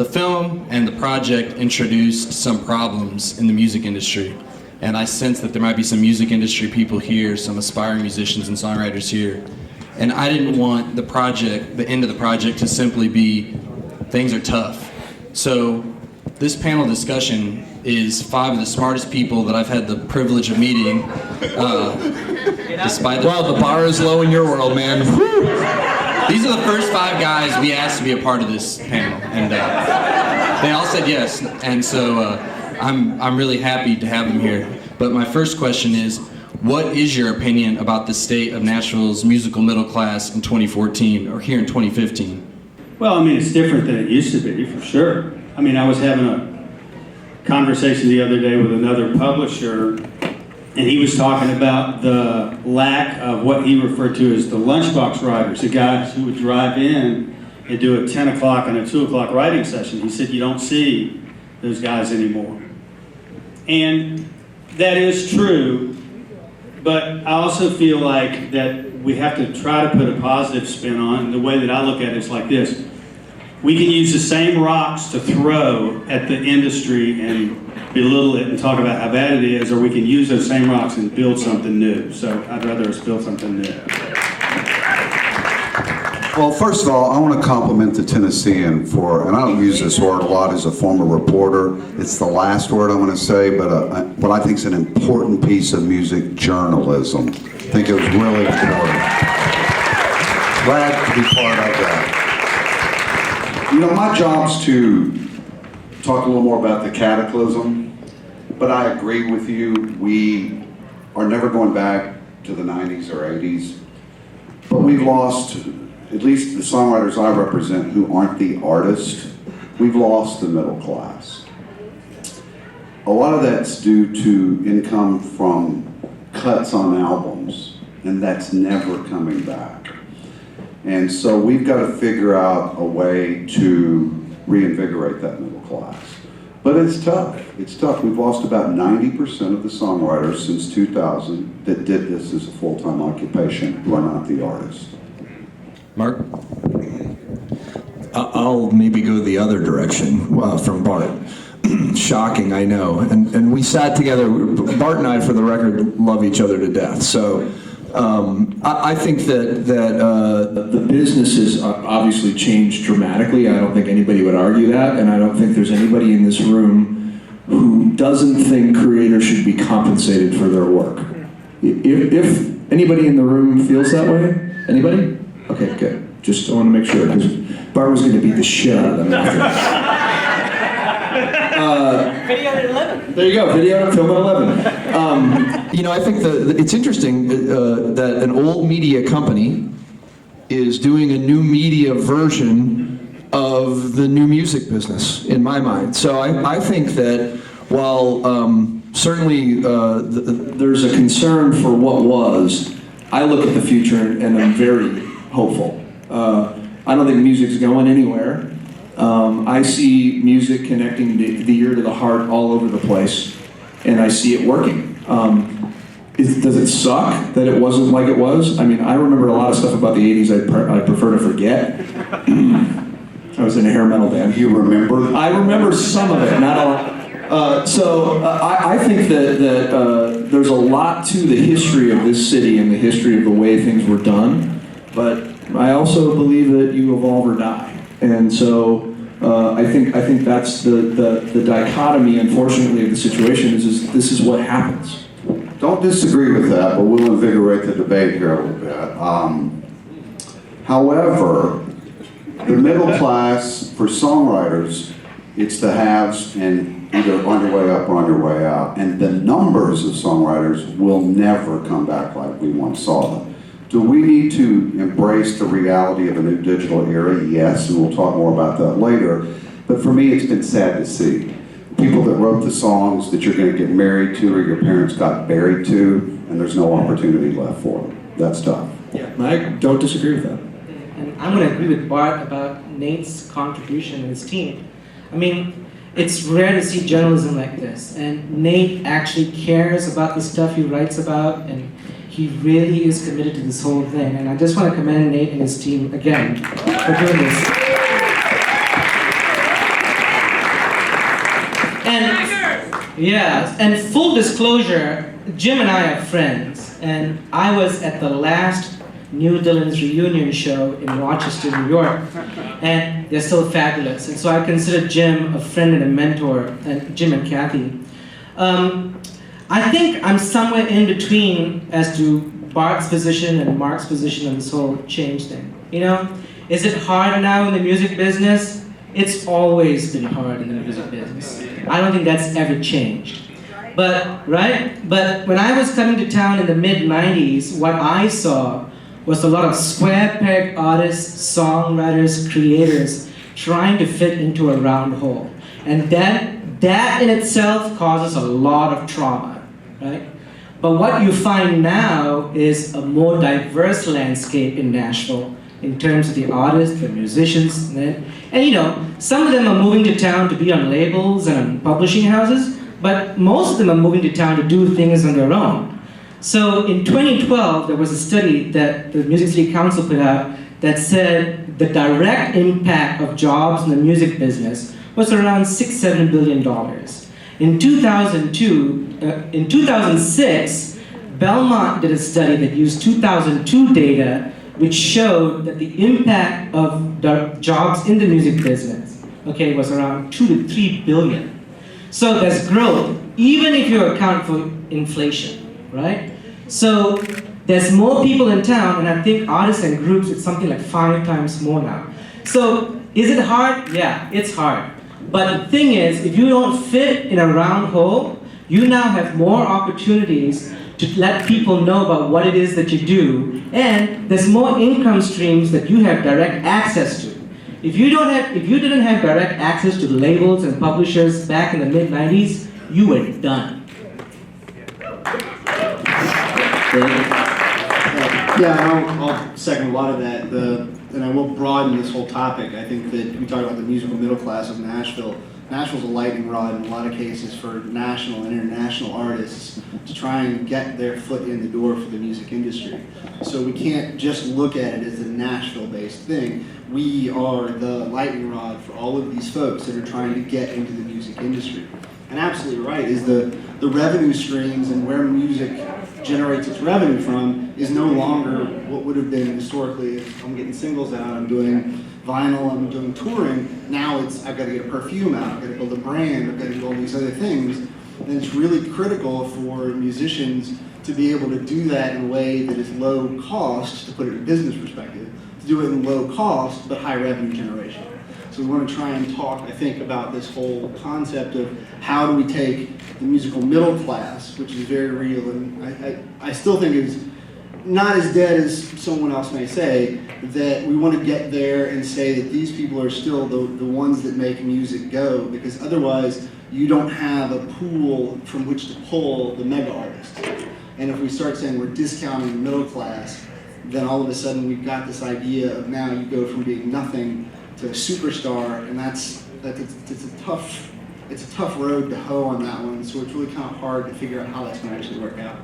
The film and the project introduced some problems in the music industry, and I sense that there might be some music industry people here, some aspiring musicians and songwriters here, and I didn't want the project, the end of the project, to simply be, things are tough. So this panel discussion is 5 of the smartest people that I've had the privilege of meeting. Despite Well, the bar is low in your world, man. These are the first 5 guys we asked to be a part of this panel, and they all said yes. And so I'm really happy to have them here. But my first question is, what is your opinion about the state of Nashville's musical middle class in 2014 or here in 2015? Well, I mean, it's different than it used to be, for sure. I mean, I was having a conversation the other day with another publisher, and he was talking about the lack of what he referred to as the lunchbox writers, the guys who would drive in and do a 10 o'clock and a 2 o'clock writing session. He said you don't see those guys anymore. And that is true, but I also feel like that we have to try to put a positive spin on it. And the way that I look at it is like this. We can use the same rocks to throw at the industry and belittle it and talk about how bad it is, or we can use those same rocks and build something new. So I'd rather us build something new. Well, first of all, I want to compliment the Tennessean for, and I don't use this word a lot as a former reporter, it's the last word I'm going to say, but what I think is an important piece of music journalism. I think it was really important. Glad to be part of that. You know, my job's to talk a little more about the cataclysm, but I agree with you. We are never going back to the 90s or 80s, but we've lost, at least the songwriters I represent who aren't the artists, we've lost the middle class. A lot of that's due to income from cuts on albums, and that's never coming back. And so we've got to figure out a way to reinvigorate that middle class. But it's tough. It's tough. We've lost about 90% of the songwriters since 2000 that did this as a full-time occupation who are not the artists. Mark? I'll maybe go the other direction from Bart. Shocking, I know. And we sat together, Bart and I, for the record, love each other to death. So I think that the business has obviously changed dramatically. I don't think anybody would argue that, and I don't think there's anybody in this room who doesn't think creators should be compensated for their work. If anybody in the room feels that way, anybody? Okay, good. Just want to make sure, because Bart was going to beat the shit out of them after. Video at 11. There you go, video film at 11. You know, I think it's interesting that an old media company is doing a new media version of the new music business, in my mind. So I think that while certainly there's a concern for what was, I look at the future and I'm very hopeful. I don't think music's going anywhere. I see music connecting the ear to the heart all over the place, and I see it working. Does it suck that it wasn't like it was? I mean, I remember a lot of stuff about the 80s I prefer to forget. I was in a hair metal band. You remember? I remember some of it, not a lot. I think that there's a lot to the history of this city and the history of the way things were done, but I also believe that you evolve or die. And so I think that's the dichotomy, unfortunately, of the situation is this is what happens. Don't disagree with that, but we'll invigorate the debate here a little bit. However, the middle class, for songwriters, it's the haves and either on your way up or on your way out. And the numbers of songwriters will never come back like we once saw them. Do we need to embrace the reality of a new digital era? Yes, and we'll talk more about that later. But for me, it's been sad to see. People that wrote the songs that you're going to get married to or your parents got buried to, and there's no opportunity left for them. That's tough. Yeah, I don't disagree with that. And I'm going to agree with Bart about Nate's contribution and his team. I mean, it's rare to see journalism like this, and Nate actually cares about the stuff he writes about, and he really is committed to this whole thing. And I just want to commend Nate and his team again for doing this. And yeah, and full disclosure, Jim and I are friends, and I was at the last New Dylan's reunion show in Rochester, New York, and they're still fabulous. And so I consider Jim a friend and a mentor, and Jim and Kathy. I think I'm somewhere in between as to Bart's position and Mark's position on this whole change thing. You know, is it hard now in the music business? It's always been hard in the music business. I don't think that's ever changed. But, right? But when I was coming to town in the mid-90s, what I saw was a lot of square-peg artists, songwriters, creators trying to fit into a round hole. And that in itself causes a lot of trauma, right? But what you find now is a more diverse landscape in Nashville in terms of the artists, the musicians, and you know, some of them are moving to town to be on labels and on publishing houses, but most of them are moving to town to do things on their own. So in 2012, there was a study that the Music City Council put out that said the direct impact of jobs in the music business was around $6-7 billion. In 2006, Belmont did a study that used 2002 data, which showed that the impact of the jobs in the music business, okay, was around 2 to 3 billion. So there's growth, even if you account for inflation, right? So there's more people in town, and I think artists and groups, it's something like 5 times more now. So is it hard? Yeah, it's hard. But the thing is, if you don't fit in a round hole, you now have more opportunities to let people know about what it is that you do, and there's more income streams that you have direct access to. If you didn't have direct access to labels and publishers back in the mid-90s, you were done. Yeah, I'll second a lot of that. And I will broaden this whole topic. I think that we talk about the musical middle class of Nashville. Nashville's a lightning rod in a lot of cases for national and international artists to try and get their foot in the door for the music industry. So we can't just look at it as a Nashville-based thing. We are the lightning rod for all of these folks that are trying to get into the music industry. And absolutely right, is the revenue streams and where music generates its revenue from is no longer what would have been historically. If I'm getting singles out, I'm doing vinyl, I'm doing touring. Now it's, I've got to get a perfume out, I've got to build a brand, I've got to do all these other things. And it's really critical for musicians to be able to do that in a way that is low cost, to put it in a business perspective, to do it in low cost but high revenue generation. So we want to try and talk, I think, about this whole concept of how do we take the musical middle class, which is very real, and I still think it's not as dead as someone else may say, that we want to get there and say that these people are still the ones that make music go, because otherwise you don't have a pool from which to pull the mega artists. And if we start saying we're discounting the middle class, then all of a sudden we've got this idea of now you go from being nothing to a superstar, and it's a tough road to hoe on that one. So it's really kind of hard to figure out how that's going to actually work out.